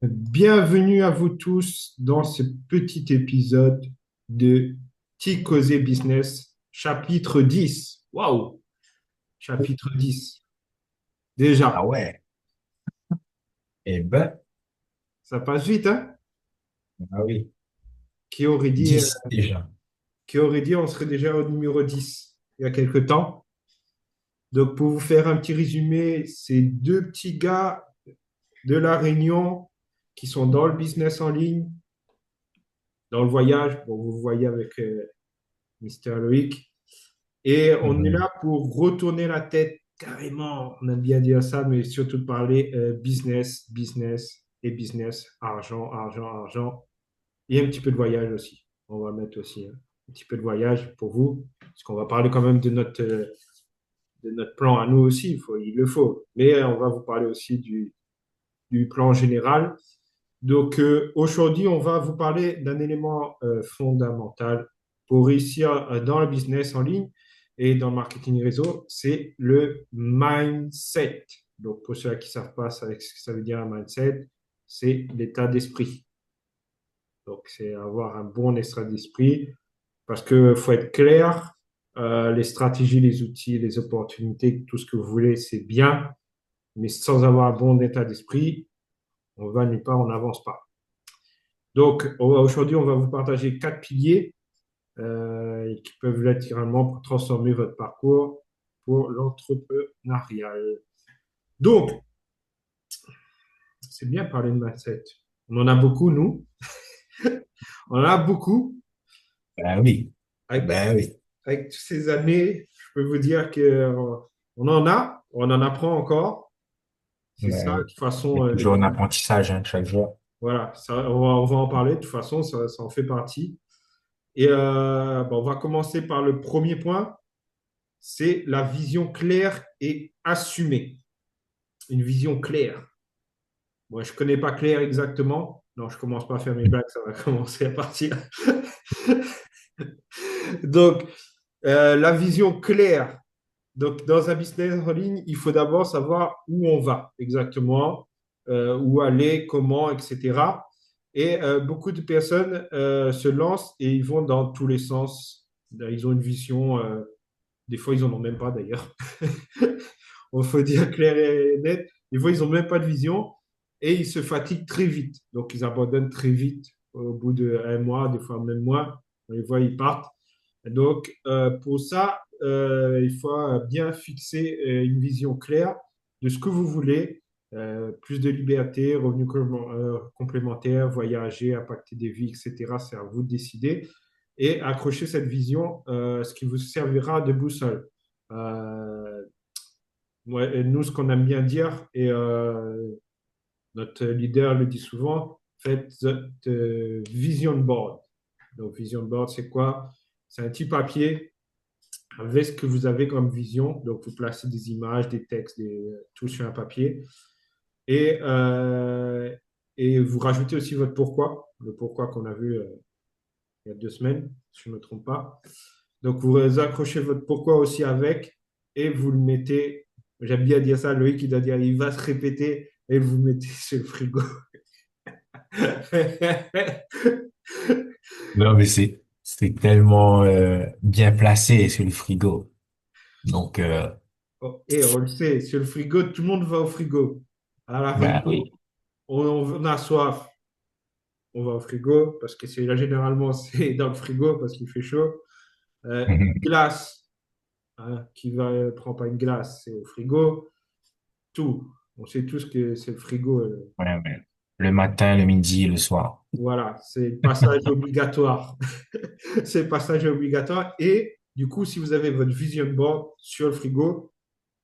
Bienvenue à vous tous dans ce petit épisode de Ticosé Business, chapitre 10. Waouh, chapitre 10. Ah Déjà, ouais, eh ben, ça passe vite, hein? ah oui, Qui aurait dit, 10 déjà. on serait déjà au numéro 10 il y a quelque temps. Donc, pour vous faire un petit résumé, c'est deux petits gars de La Réunion qui sont dans le business en ligne, dans le voyage. Bon, vous voyez avec Mister Loïc. Et on est Mhm. là pour retourner la tête carrément, on aime bien dire ça, mais surtout parler business, business et business, argent, argent, argent, et un petit peu de voyage aussi. On va mettre aussi hein, un petit peu de voyage pour vous, parce qu'on va parler quand même de notre plan à nous aussi, il le faut. Mais on va vous parler aussi du plan général. Donc aujourd'hui, on va vous parler d'un élément fondamental pour réussir dans le business en ligne et dans le marketing réseau, c'est le mindset. Donc pour ceux qui ne savent pas ce que ça veut dire un mindset, c'est l'état d'esprit. Donc c'est avoir un bon état d'esprit parce que faut être clair, les stratégies, les outils, les opportunités, tout ce que vous voulez, c'est bien, mais sans avoir un bon état d'esprit, on va nulle part, on n'avance pas. Donc, aujourd'hui, on va vous partager quatre piliers qui peuvent l'être littéralement pour transformer votre parcours pour l'entrepreneuriat. Donc, c'est bien parler de mindset. On en a beaucoup, nous. On en a beaucoup. Ben oui, Avec, ben oui. avec toutes ces années, je peux vous dire que on en apprend encore. C'est ça, Ben de oui. toute Il y façon, a toujours un apprentissage, hein, chaque jour. voilà, ça, on va en parler. De toute façon, ça en fait partie. Et bon, on va commencer par le premier point. C'est la vision claire et assumée. Une vision claire. Moi, je ne connais pas clair exactement. Non, je ne commence pas à faire mes blagues, ça va commencer à partir. Donc, la vision claire. Donc, dans un business en ligne, il faut d'abord savoir où on va exactement, où aller, comment, etc. Et beaucoup de personnes se lancent et ils vont dans tous les sens. Ils ont une vision, des fois, ils n'en ont même pas d'ailleurs. On faut dire clair et net. Des fois, ils n'ont même pas de vision et ils se fatiguent très vite. Donc, ils abandonnent très vite au bout d'un mois, des fois même moins. On les voit, ils partent. Donc, pour ça, il faut bien fixer une vision claire de ce que vous voulez. Plus de liberté, revenus complémentaires, voyager, impacter des vies, etc. C'est à vous de décider. Et accrocher cette vision, ce qui vous servira de boussole. Euh, Ouais, et nous, ce qu'on aime bien dire, et notre leader le dit souvent, faites votre vision board. Donc, vision board, c'est quoi? C'est un petit papier avec ce que vous avez comme vision. Donc, vous placez des images, des textes, tout sur un papier. Et, euh, et vous rajoutez aussi votre pourquoi, le pourquoi qu'on a vu il y a 2 semaines, si je ne me trompe pas. Donc, vous accrochez votre pourquoi aussi avec et vous le mettez. J'aime bien dire ça, Loïc, il doit dire il va se répéter et vous le mettez sur le frigo. Non, mais c'est tellement bien placé sur le frigo. Donc, Et on le sait, sur le frigo, tout le monde va au frigo. À la ben réunion, oui. on a soif, on va au frigo parce que c'est là généralement c'est dans le frigo parce qu'il fait chaud. Glace, hein, qui va prend pas une glace, c'est au frigo. Tout. On sait tous que c'est le frigo. Ouais, ouais. Le matin, le midi, le soir. Voilà, c'est le passage obligatoire. C'est le passage obligatoire. Et du coup, si vous avez votre vision board sur le frigo,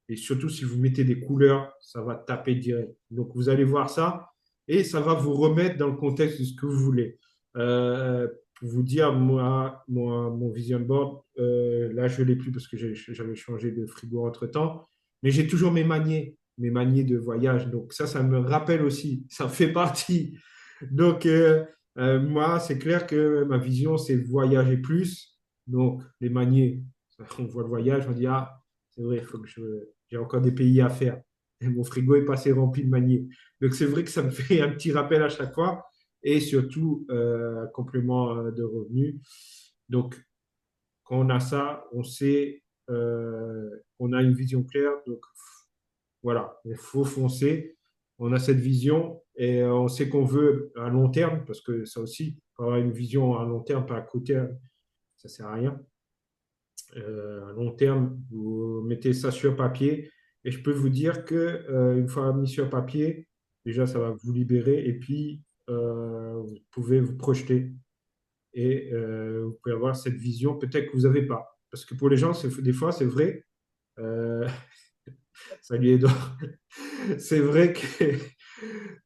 et surtout si vous mettez des couleurs, ça va taper direct. Donc, vous allez voir ça et ça va vous remettre dans le contexte de ce que vous voulez. Pour vous dire, mon vision board, là, je ne l'ai plus parce que j'avais changé de frigo entre-temps, mais j'ai toujours mes maniers de voyage. Donc, ça me rappelle aussi, ça fait partie. Donc, moi, c'est clair que ma vision, c'est voyager plus. Donc, les maniers, on voit le voyage, on dit, ah, c'est vrai, j'ai encore des pays à faire. et mon frigo est passé rempli de manier. Donc c'est vrai que ça me fait un petit rappel à chaque fois et surtout complément de revenus. Donc quand on a ça, on sait, on a une vision claire. Donc voilà, il faut foncer. On a cette vision et on sait qu'on veut à long terme, parce que ça aussi, faut avoir une vision à long terme, pas à court terme, ça sert à rien. À long terme, vous mettez ça sur papier et je peux vous dire que une fois mis sur papier, déjà ça va vous libérer et puis vous pouvez vous projeter et vous pouvez avoir cette vision peut-être que vous n'avez pas. Parce que pour les gens, des fois, c'est vrai, euh, salut Edouard, c'est vrai que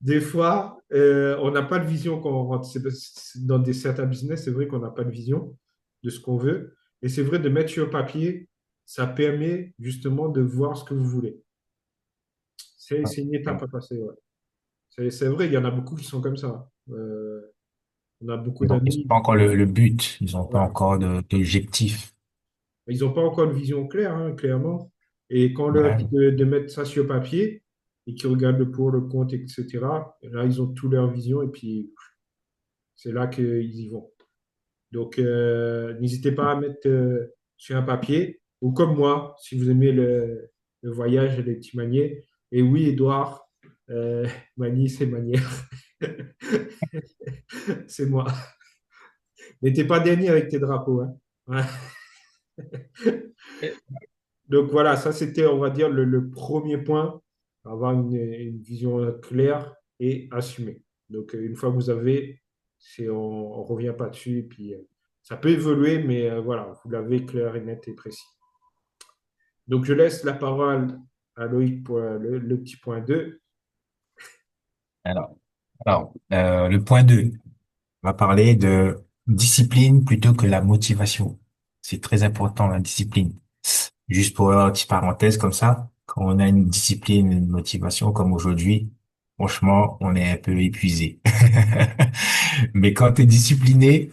des fois, on n'a pas de vision quand on rentre. Dans certains business, c'est vrai qu'on n'a pas de vision de ce qu'on veut. Et c'est vrai de mettre sur papier, ça permet justement de voir ce que vous voulez. C'est une étape à passer, ouais. C'est vrai, il y en a beaucoup qui sont comme ça. On a beaucoup Donc, ils n'ont d'amis. pas encore le but, ils n'ont pas Ouais. encore d'objectif. Ils n'ont pas encore une vision claire, hein, clairement. Et quand on leur dit Ouais. de mettre ça sur papier et qu'ils regardent le pour, le contre, etc., là, ils ont toute leur vision et puis c'est là qu'ils y vont. Donc, n'hésitez pas à mettre sur un papier ou comme moi, si vous aimez le voyage et les petits maniers. Et oui, Edouard, Mani, c'est manière. C'est moi. Mais t'es pas dernier avec tes drapeaux, hein. Ouais. Donc voilà, ça c'était, on va dire, le premier point, avoir une vision claire et assumée. Donc une fois que vous avez, on ne revient pas dessus. Et puis ça peut évoluer, mais voilà, vous l'avez clair et net et précis. Donc je laisse la parole à Loïc pour le petit point 2. Alors, le point 2, on va parler de discipline plutôt que la motivation. C'est très important, la discipline. Juste pour une petite parenthèse comme ça, quand on a une discipline, une motivation comme aujourd'hui, franchement, on est un peu épuisé. Mais quand tu es discipliné,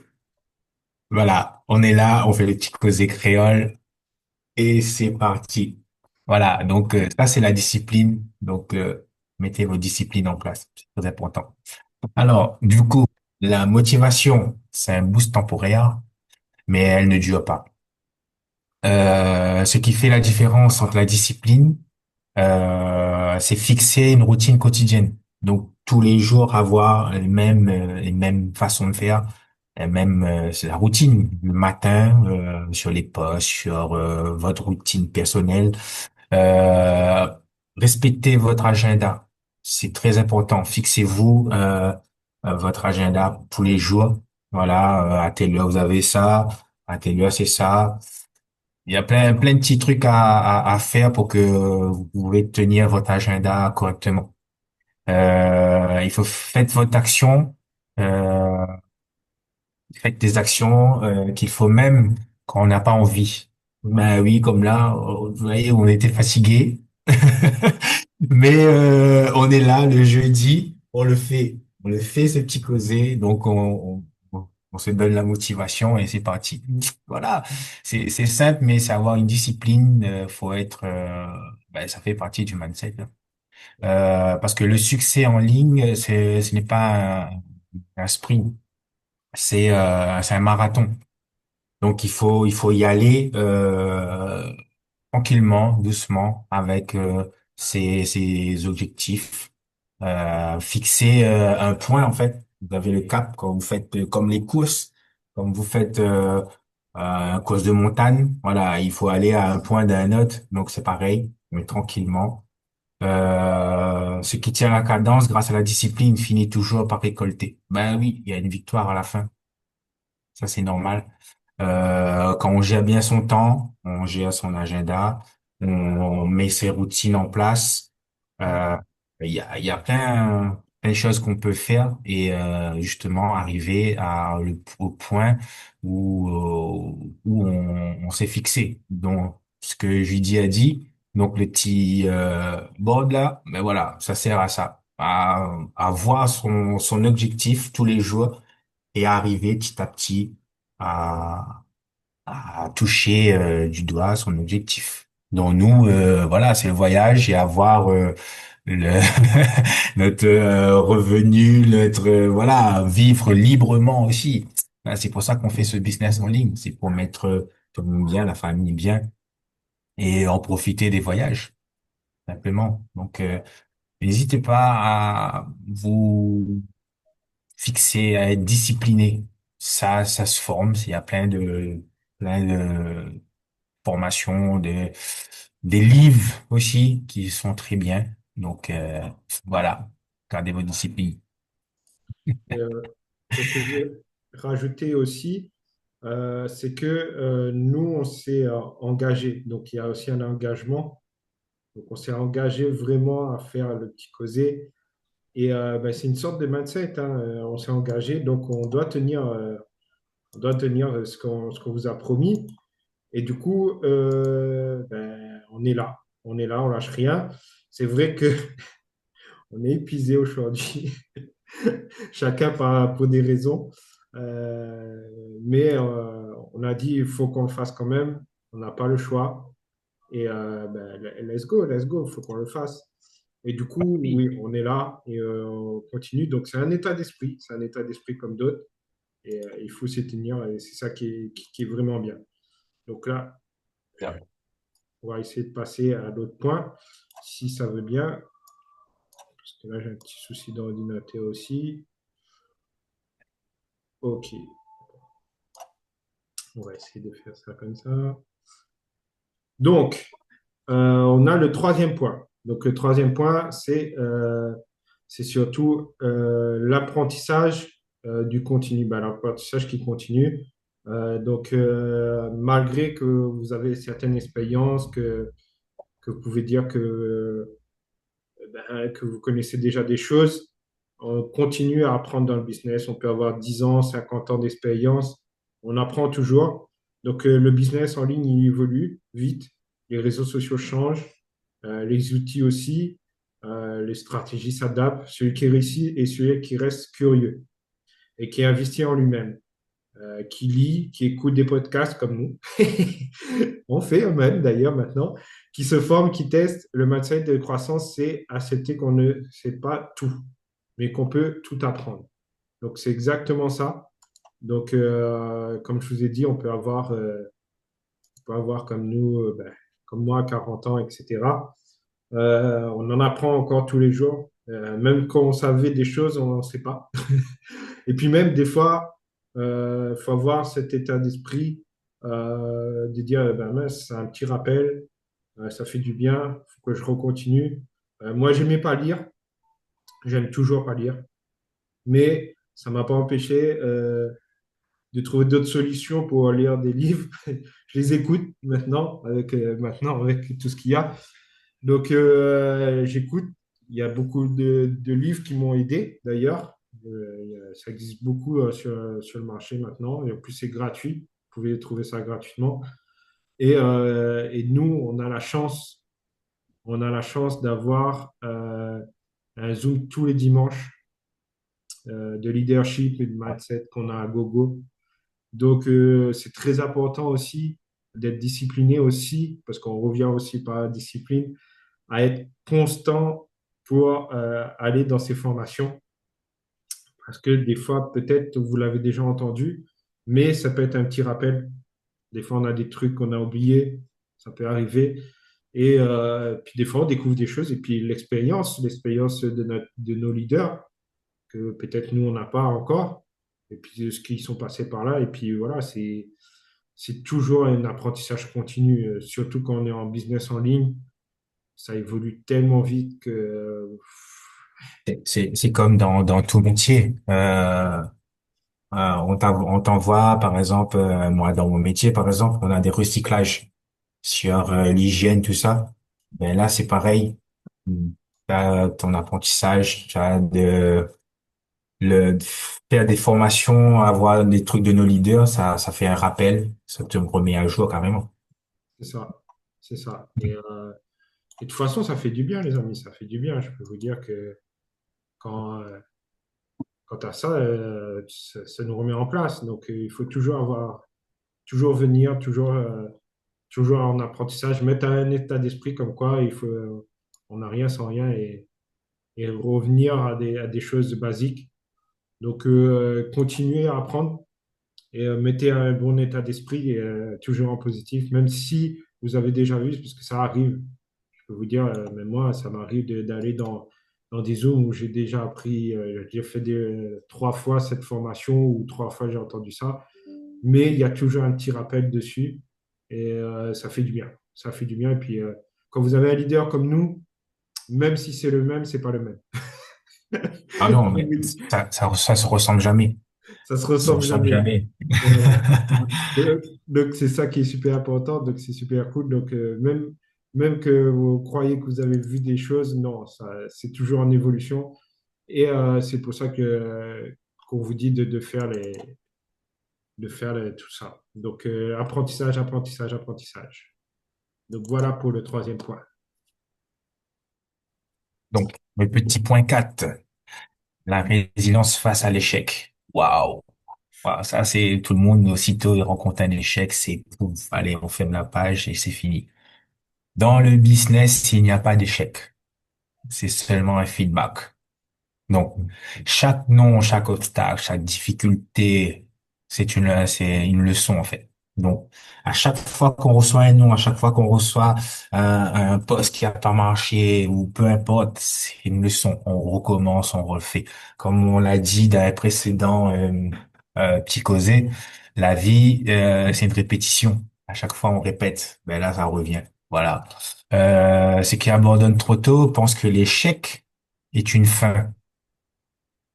voilà, on est là, on fait le petit causé créole et c'est parti. Voilà, donc ça c'est la discipline. Donc mettez vos disciplines en place, c'est très important. Alors, du coup, la motivation, c'est un boost temporaire, mais elle ne dure pas. Ce qui fait la différence entre la discipline, c'est fixer une routine quotidienne. Donc, tous les jours, avoir les mêmes façons de faire, c'est la routine. Le matin, sur les postes, sur votre routine personnelle, euh, respectez votre agenda. C'est très important. Fixez-vous votre agenda tous les jours. Voilà, à telle heure vous avez ça, à telle heure c'est ça. Il y a plein de petits trucs à faire pour que vous pouvez tenir votre agenda correctement. Faites votre action, euh, faites des actions qu'il faut même quand on n'a pas envie. Ben oui, comme là, vous voyez, on était fatigué, mais on est là le jeudi, on le fait ce petit causé, donc on se donne la motivation et c'est parti. Voilà, c'est simple, mais c'est avoir une discipline. Faut être, ça fait partie du mindset, hein. Parce que le succès en ligne, ce n'est pas un sprint, c'est un marathon. Donc il faut y aller tranquillement, doucement, avec ses objectifs. Fixer un point en fait. Vous avez le cap quand vous faites comme les courses, comme vous faites une course de montagne. Voilà, il faut aller à un point d'un autre. Donc c'est pareil, mais tranquillement. Ce qui tient la cadence grâce à la discipline finit toujours par récolter. Ben oui, il y a une victoire à la fin. Ça, c'est normal. Quand on gère bien son temps, on gère son agenda, on met ses routines en place. Euh, il y a plein de choses qu'on peut faire et justement arriver au point où on s'est fixé. Donc, ce que Judy a dit, donc le petit board là, ben voilà, ça sert à ça, à voir son objectif tous les jours et arriver petit à petit à toucher du doigt son objectif. Donc nous, voilà, c'est le voyage et avoir le, notre revenu, notre voilà, vivre librement aussi. Voilà, c'est pour ça qu'on fait ce business en ligne. C'est pour mettre tout le monde bien, la famille bien et en profiter des voyages, simplement. Donc, n'hésitez pas à vous fixer, à être discipliné. Ça se forme. Il y a plein de formations, des livres aussi qui sont très bien. Donc, voilà. Gardez votre discipline. Et, ce que je vais rajouter aussi, c'est que nous, on s'est engagé. Donc, il y a aussi un engagement. Donc, on s'est engagé vraiment à faire le petit causé. Et ben, c'est une sorte de mindset, hein. On s'est engagé, donc on doit tenir ce qu'on vous a promis. Et du coup, ben, on est là. On est là, on lâche rien. C'est vrai que on est épuisé aujourd'hui, chacun pour des raisons. Euh, mais on a dit il faut qu'on le fasse quand même. On n'a pas le choix. Et ben, let's go, il faut qu'on le fasse. Et du coup, Oui. oui, on est là et on continue. Donc, c'est un état d'esprit. C'est un état d'esprit comme d'autres. Et il faut s'y tenir. Et c'est ça qui est vraiment bien. Donc là, on va essayer de passer à l'autre point, si ça veut bien. Parce que là, j'ai un petit souci d'ordinateur aussi. OK. On va essayer de faire ça comme ça. Donc, on a le troisième point. Donc, le troisième point, c'est surtout l'apprentissage du continu, ben, l'apprentissage qui continue. Donc, malgré que vous avez certaines expériences, que vous pouvez dire que vous connaissez déjà des choses, on continue à apprendre dans le business. On peut avoir 10 ans, 50 ans d'expérience. On apprend toujours. Donc, le business en ligne, il évolue vite. Les réseaux sociaux changent, les outils aussi, les stratégies s'adaptent. Celui qui réussit est celui qui reste curieux et qui investit en lui-même, qui lit, qui écoute des podcasts comme nous. On fait même d'ailleurs maintenant, qui se forme, qui teste. Le mindset de croissance, c'est accepter qu'on ne sait pas tout, mais qu'on peut tout apprendre. Donc c'est exactement ça. Donc comme je vous ai dit, on peut avoir comme nous, ben, comme moi, 40 ans, etc. On en apprend encore tous les jours. Même quand on savait des choses, on n'en sait pas. Et puis même des fois, il faut avoir cet état d'esprit de dire, ben mince, c'est un petit rappel, ça fait du bien, il faut que je recontinue. Moi, j'aimais pas lire, j'aime toujours pas lire, mais ça m'a pas empêché de trouver d'autres solutions pour lire des livres. Je les écoute maintenant avec tout ce qu'il y a. Donc, j'écoute. Il y a beaucoup de livres qui m'ont aidé, d'ailleurs. Ça existe beaucoup sur le marché maintenant. Et en plus, c'est gratuit. Vous pouvez trouver ça gratuitement. Et nous, on a la chance d'avoir un Zoom tous les dimanches de leadership et de mindset qu'on a à gogo. Donc, c'est très important aussi d'être discipliné aussi, parce qu'on revient aussi par la discipline à être constant pour aller dans ces formations. Parce que des fois, peut-être vous l'avez déjà entendu, mais ça peut être un petit rappel. Des fois, on a des trucs qu'on a oubliés, ça peut arriver. Et puis des fois, on découvre des choses. Et puis l'expérience de nos leaders, que peut-être nous, on n'a pas encore. Et puis ce qu'ils sont passés par là. Et puis voilà, c'est toujours un apprentissage continu, surtout quand on est en business en ligne. Ça évolue tellement vite que C'est comme dans tout métier. On t'envoie, par exemple, moi, dans mon métier, par exemple, on a des recyclages sur l'hygiène, tout ça. Ben là, c'est pareil. T'as ton apprentissage, de faire des formations, avoir des trucs de nos leaders, ça fait un rappel, ça te remet à jour carrément. c'est ça. C'est ça. Et de toute façon, ça fait du bien, les amis. Ça fait du bien. Je peux vous dire que quand, quant à ça, ça nous remet en place. Donc, il faut toujours venir, toujours en apprentissage, mettre un état d'esprit comme quoi on n'a rien sans rien et revenir à des choses basiques. Donc, continuez à apprendre et mettez un bon état d'esprit et toujours en positif, même si vous avez déjà vu, parce que ça arrive. Je peux vous dire, même moi, ça m'arrive d'aller dans des zooms où j'ai déjà appris, j'ai fait trois fois cette formation ou trois fois j'ai entendu ça, mais il y a toujours un petit rappel dessus et ça fait du bien. Ça fait du bien. Et puis, quand vous avez un leader comme nous, même si c'est le même, c'est pas le même. Ah non, mais ça se ressemble jamais. Ça se Ça se ressemble ressemble jamais. jamais. Voilà. Donc, c'est ça qui est super important, donc c'est super cool. Donc, même que vous croyez que vous avez vu des choses, non, ça, c'est toujours en évolution. Et c'est pour ça qu'on vous dit de faire tout ça. Donc, apprentissage, apprentissage, apprentissage. Donc, voilà pour le troisième point. Donc, le petit point 4, la résilience face à l'échec. Waouh. Waouh, ça, c'est tout le monde, aussitôt il rencontre un échec, c'est pouf, allez, on ferme la page et c'est fini. Dans le business, il n'y a pas d'échec. C'est seulement un feedback. Donc, chaque non, chaque obstacle, chaque difficulté, c'est une leçon, en fait. Donc, à chaque fois qu'on reçoit un non, à chaque fois qu'on reçoit un poste qui a pas marché ou peu importe, c'est une leçon. On recommence, on refait. Comme on l'a dit dans les précédents petits causés, la vie, c'est une répétition. À chaque fois, on répète. Ben là, ça revient. Voilà. Ceux qui abandonnent trop tôt pensent que l'échec est une fin.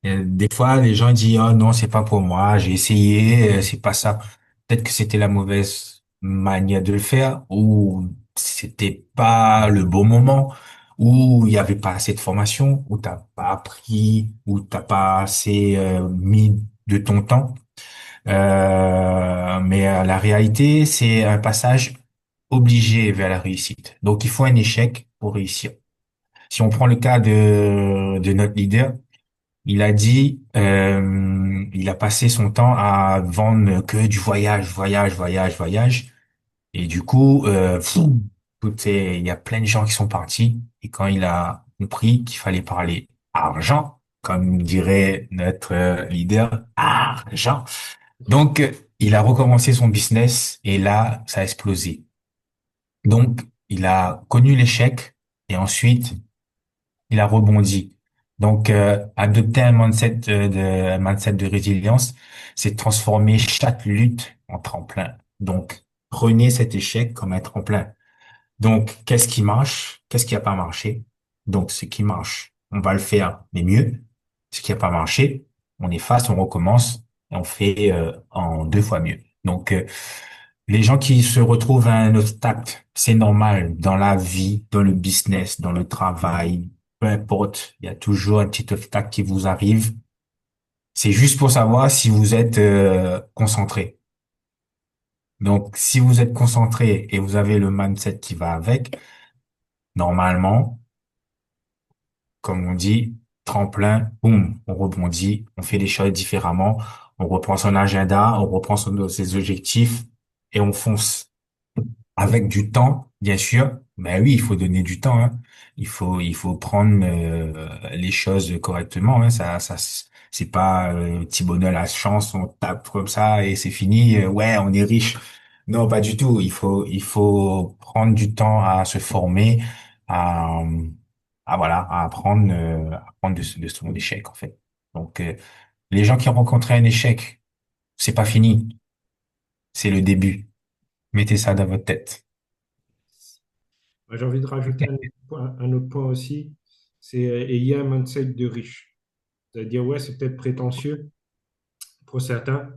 Des fois, les gens disent, oh non, c'est pas pour moi, j'ai essayé, c'est pas ça. Peut-être que c'était la mauvaise manière de le faire, ou c'était pas le bon moment, ou il y avait pas assez de formation, ou t'as pas appris, ou t'as pas assez mis de ton temps. Mais la réalité, c'est un passage obligé vers la réussite. Donc, il faut un échec pour réussir. Si on prend le cas de notre leader, il a dit, il a passé son temps à vendre que du voyage, voyage, voyage, voyage. Et du coup, il y a plein de gens qui sont partis. Et quand il a compris qu'il fallait parler argent, comme dirait notre leader, argent. Donc, il a recommencé son business et là, ça a explosé. Donc, il a connu l'échec et ensuite, il a rebondi. Donc, adopter un mindset de résilience, c'est transformer chaque lutte en tremplin. Donc, prenez cet échec comme un tremplin. Donc, qu'est-ce qui marche? Qu'est-ce qui n'a pas marché? Donc, ce qui marche, on va le faire, mais mieux. Ce qui n'a pas marché, on efface, on recommence et on fait en deux fois mieux. Donc, les gens qui se retrouvent à un obstacle, c'est normal dans la vie, dans le business, dans le travail, peu importe, il y a toujours un petit obstacle qui vous arrive. C'est juste pour savoir si vous êtes concentré. Donc, si vous êtes concentré et vous avez le mindset qui va avec, normalement, comme on dit, tremplin, boum, on rebondit, on fait les choses différemment, on reprend son agenda, on reprend ses objectifs et on fonce. Avec du temps, bien sûr. Ben oui, il faut donner du temps, hein. Il faut prendre les choses correctement, hein. C'est pas petit bonheur à la chance, on tape comme ça et c'est fini. Ouais, on est riche. Non, pas du tout. Il faut prendre du temps à se former, à, voilà, à apprendre de son échec, en fait. Donc, les gens qui ont rencontré un échec, c'est pas fini, c'est le début. Mettez ça dans votre tête. Moi, j'ai envie de rajouter un autre point aussi, c'est ayez un mindset de riche. C'est-à-dire, ouais, c'est peut-être prétentieux pour certains,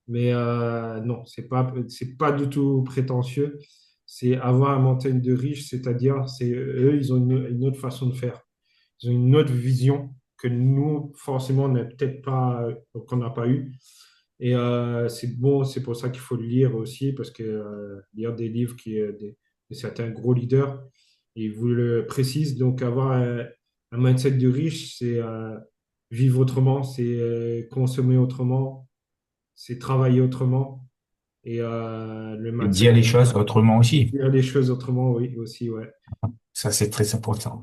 mais non, c'est pas du tout prétentieux. C'est avoir un mindset de riche, c'est-à-dire, c'est eux, ils ont une autre façon de faire. Ils ont une autre vision que nous, forcément, on n'a peut-être pas, qu'on n'a pas eu. Et c'est bon, c'est pour ça qu'il faut le lire aussi, parce que lire des livres de certains gros leaders, ils vous le précisent. Donc, avoir un mindset de riche, c'est vivre autrement, c'est consommer autrement, c'est travailler autrement. Et le Et mindset, dire les choses autrement aussi. dire les choses autrement, oui, aussi, ouais. Ça, c'est très important.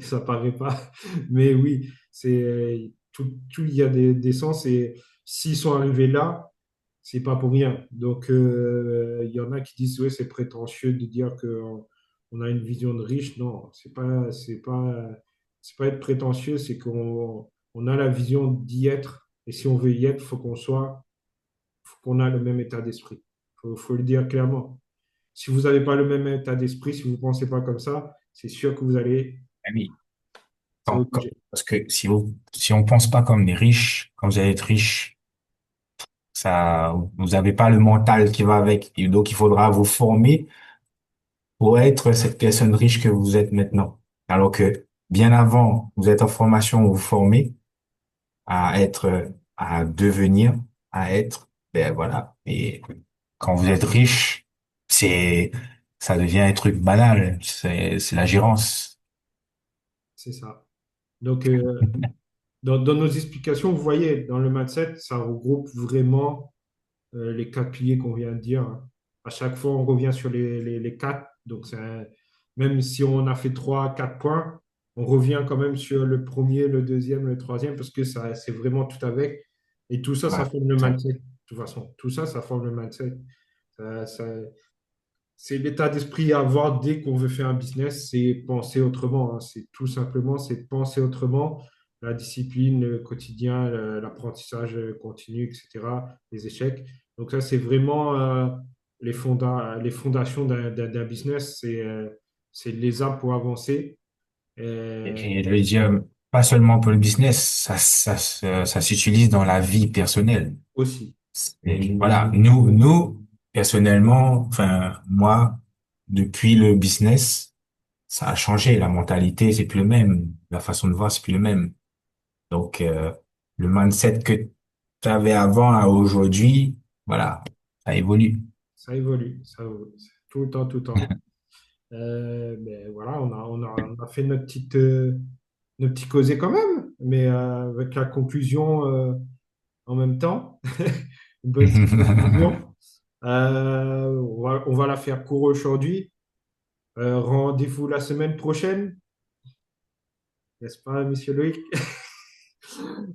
Ça paraît pas. Mais oui, c'est tout, il y a des sens et s'ils sont arrivés là, c'est pas pour rien. Donc, il y en a qui disent, ouais, c'est prétentieux de dire que on a une vision de riche. Non, c'est pas être prétentieux, c'est qu'on a la vision d'y être. Et si on veut y être, faut qu'on a le même état d'esprit. Faut le dire clairement. Si vous n'avez pas le même état d'esprit, si vous ne pensez pas comme ça, c'est sûr que vous allez, Ah oui. c'est obligé. Parce que si on pense pas comme les riches, quand vous allez être riche, ça, vous avez pas le mental qui va avec. Et donc, il faudra vous former pour être cette personne riche que vous êtes maintenant. Alors que bien avant, vous êtes en formation, vous vous formez à être, à devenir, à être, ben voilà. Et quand vous êtes riche, c'est, ça devient un truc banal. C'est la gérance. C'est ça. Donc, dans nos explications, vous voyez, dans le mindset, ça regroupe vraiment les quatre piliers qu'on vient de dire, hein. À chaque fois, on revient sur les quatre. Donc, même si on a fait trois, quatre points, on revient quand même sur le premier, le deuxième, le troisième, parce que ça, c'est vraiment tout avec. Et tout ça, ça Ouais. forme le Ça- mindset. De toute façon, tout ça, ça forme le mindset. Ça, ça- c'est l'état d'esprit à avoir dès qu'on veut faire un business, c'est penser autrement, hein. C'est tout simplement, c'est penser autrement. La discipline, le quotidien, l'apprentissage continu, etc., les échecs. Donc ça, c'est vraiment les fondations d'un business, c'est les arbres pour avancer. Euh, Et je veux dire, pas seulement pour le business, ça s'utilise dans la vie personnelle. aussi, Et voilà, personnellement, enfin, moi, depuis le business, ça a changé. La mentalité, c'est plus le même. La façon de voir, c'est plus le même. Donc, le mindset que tu avais avant à aujourd'hui, voilà, ça évolue. ça évolue, tout le temps, tout le temps. Ben voilà, on a fait notre petit causé quand même, mais avec la conclusion en même temps. Une bonne petite conclusion. On va la faire court aujourd'hui. Rendez-vous la semaine prochaine, n'est-ce pas, monsieur Loïc?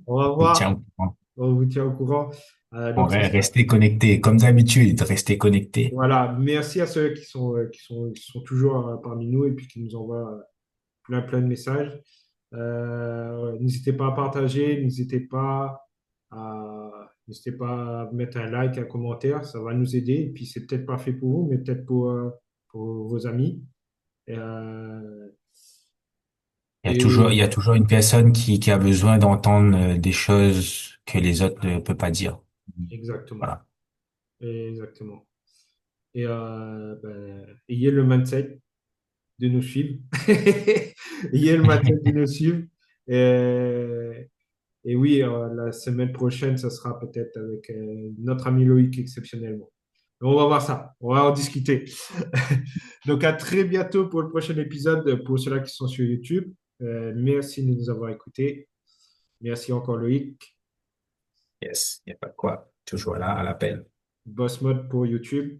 On va On tient voir. au courant. On vous tient au courant. On Donc, va rester connecté, comme d'habitude, rester connecté. voilà. Merci à ceux qui sont toujours parmi nous et puis qui nous envoient plein, plein de messages. N'hésitez pas à partager, n'hésitez pas à mettre un like, un commentaire, ça va nous aider. Et puis c'est peut-être pas fait pour vous, mais peut-être pour vos amis. Et, et Il y a toujours une personne qui a besoin d'entendre des choses que les autres ne peuvent pas dire. exactement, Voilà. exactement. Et ayez le mindset de nous suivre. Ayez le mindset de nous suivre. Et, et oui, la semaine prochaine, ça sera peut-être avec notre ami Loïc exceptionnellement. On va voir ça, on va en discuter. Donc à très bientôt pour le prochain épisode pour ceux-là qui sont sur YouTube. Merci de nous avoir écoutés. Merci encore Loïc. Yes, il n'y a pas de quoi. Toujours là, à l'appel. Boss Mode pour YouTube.